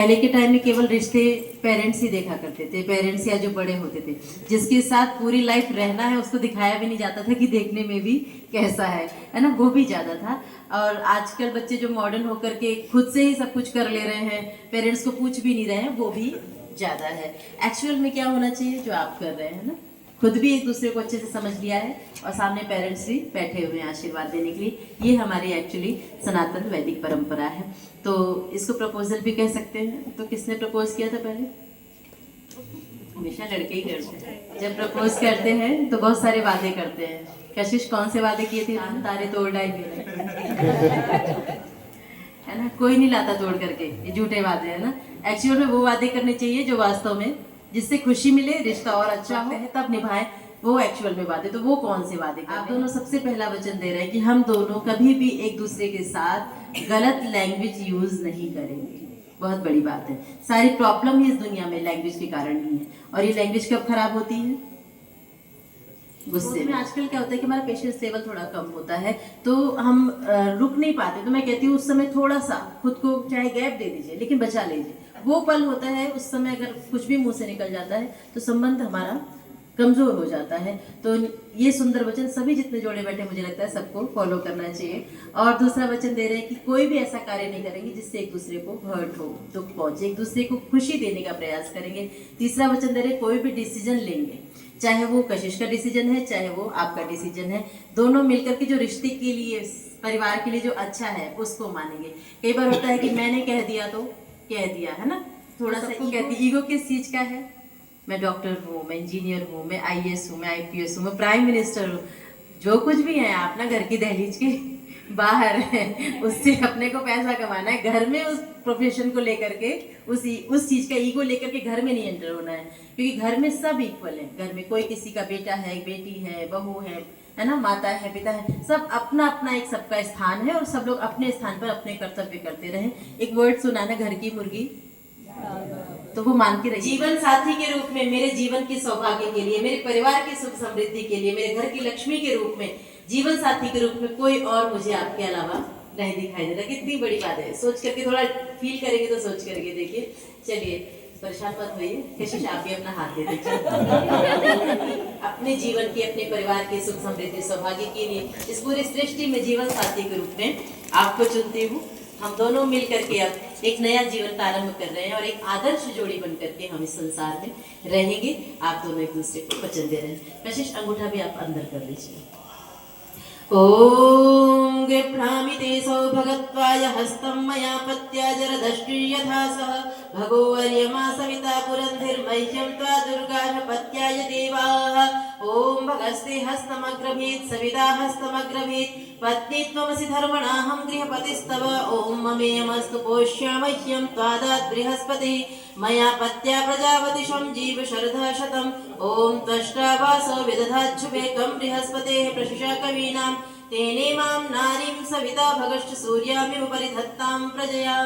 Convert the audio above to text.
पहले के टाइम में केवल रिश्ते पेरेंट्स ही देखा करते थे, पेरेंट्स या जो बड़े होते थे जिसके साथ पूरी लाइफ रहना है उसको दिखाया भी नहीं जाता था कि देखने में भी कैसा है ना, वो भी ज्यादा था। और आजकल बच्चे जो मॉडर्न होकर के खुद से ही सब कुछ कर ले रहे हैं, पेरेंट्स को पूछ भी नहीं रहे हैं, वो भी ज्यादा है। एक्चुअल में क्या होना चाहिए जो आप कर रहे हैं ना, खुद भी एक दूसरे को अच्छे से समझ लिया है और सामने पेरेंट्स भी बैठे हुए हैं आशीर्वाद देने के लिए। ये हमारी एक्चुअली सनातन वैदिक परंपरा है, तो इसको प्रपोजल भी कह सकते हैं। तो किसने प्रपोज किया था पहले? हमेशा लड़के ही करते हैं। जब प्रपोज करते हैं तो बहुत सारे वादे करते हैं। कशिश कौन से वादे किए थे? हम तारे तोड़ डाएंगे है ना, कोई नहीं लाता तोड़ करके, ये झूठे वादे है ना। एक्चुअल में वो वादे करने चाहिए जो वास्तव में जिससे खुशी मिले, रिश्ता और अच्छा हो तब निभाए, वो एक्चुअल में वादे। तो वो कौन से वादे? आप दोनों सबसे पहला वचन दे रहे हैं कि हम दोनों कभी भी एक दूसरे के साथ गलत लैंग्वेज यूज नहीं करेंगे। बहुत बड़ी बात है। सारी प्रॉब्लम ही इस दुनिया में लैंग्वेज के कारण ही है। और ये लैंग्वेज कब खराब होती है? गुस्से में। आजकल क्या होता है कि हमारा पेशेंस लेवल थोड़ा कम होता है, तो हम रुक नहीं पाते। तो मैं कहती हूँ उस समय थोड़ा सा खुद को चाहे गैप दे दीजिए, लेकिन बचा लीजिए। वो पल होता है उस समय, अगर कुछ भी मुंह से निकल जाता है तो संबंध हमारा कमजोर हो जाता है। तो ये सुंदर वचन सभी जितने जोड़े बैठे, मुझे लगता है सबको फॉलो करना चाहिए। और दूसरा वचन दे रहे हैं कि कोई भी ऐसा कार्य नहीं करेंगे जिससे एक दूसरे को हर्ट हो, दुख पहुंचे, एक दूसरे को खुशी देने का प्रयास करेंगे। तीसरा वचन दे रहे हैं कोई भी डिसीजन लेंगे, चाहे वो कशिश का डिसीजन है चाहे वो आपका डिसीजन है, दोनों मिलकर के जो रिश्ते के लिए, परिवार के लिए जो अच्छा है उसको मानेंगे। कई बार होता है कि मैंने कह दिया तो कह दिया, है ना, थोड़ा सा ईगो किस चीज का है? मैं डॉक्टर हूँ, मैं इंजीनियर हूँ, मैं आईएएस हूँ, मैं आईपीएस हूँ, मैं प्राइम मिनिस्टर हूँ, जो कुछ भी है आप ना घर की दहलीज के बाहर है, उससे अपने को पैसा कमाना है। घर में उस प्रोफेशन को लेकर के, उस चीज का ईगो लेकर के घर में नहीं एंटर होना है, क्योंकि घर में सब इक्वल है। घर में कोई किसी का बेटा है, बेटी है, बहू है ना, माता है, पिता है, सब अपना अपना एक सबका स्थान है और सब लोग अपने स्थान पर अपने कर्तव्य करते रहे। एक वर्ड सुना ना, घर की मुर्गी, तो वो मान के रहिए। जीवन साथी के रूप में, मेरे जीवन के सौभाग्य के लिए, मेरे परिवार की सुख समृद्धि के लिए, मेरे घर की लक्ष्मी के रूप में, जीवन साथी के रूप में कोई और मुझे आपके अलावा नहीं दिखाई देता। कितनी बड़ी बात है। सोच करके थोड़ा फील करेंगे तो सोच करके देखिए। चलिए परेशान मत होइए, कशिश आप भी अपना हाथ दे दीजिए अपने जीवन के, अपने परिवार के सुख समृद्धि सौभाग्य के लिए इस पूरी सृष्टि में जीवन साथी के रूप में आपको चुनती हूँ। हम दोनों मिल करके अब एक नया जीवन प्रारंभ कर रहे हैं और एक आदर्श जोड़ी बन करके हम इस संसार में रहेंगे। आप दोनों एक दूसरे को वचन दे रहे हैं। कशिश अंगूठा भी आप अंदर कर लीजिए। ओम गृह्णामि ते सौभगत्वाय हस्तं मया पत्या जरदष्टि यथा सह भगो वर्यमा सविता पुरंधिर्मह्यं त्वा दुर्गा पत्याय देवाः। ओम भगस्ते हस्तमग्रभीत् सविता हस्तमग्रभीत् पत्नी त्वमसि धर्मणाहं गृहपतिस्तव। ओम ममेयमस्तु पोष्यामह्यं त्वादात् बृहस्पतिः मया पत्या प्रजापतिशं जीव शरदः शतम्। ओम त्वष्ट्रा वासो विदधाच्छुभेकं बृहस्पतेः प्रशिषा कवीनां तेने मां नारीं सविता भगश्च सूर्यामिव परिधत्तां प्रजया।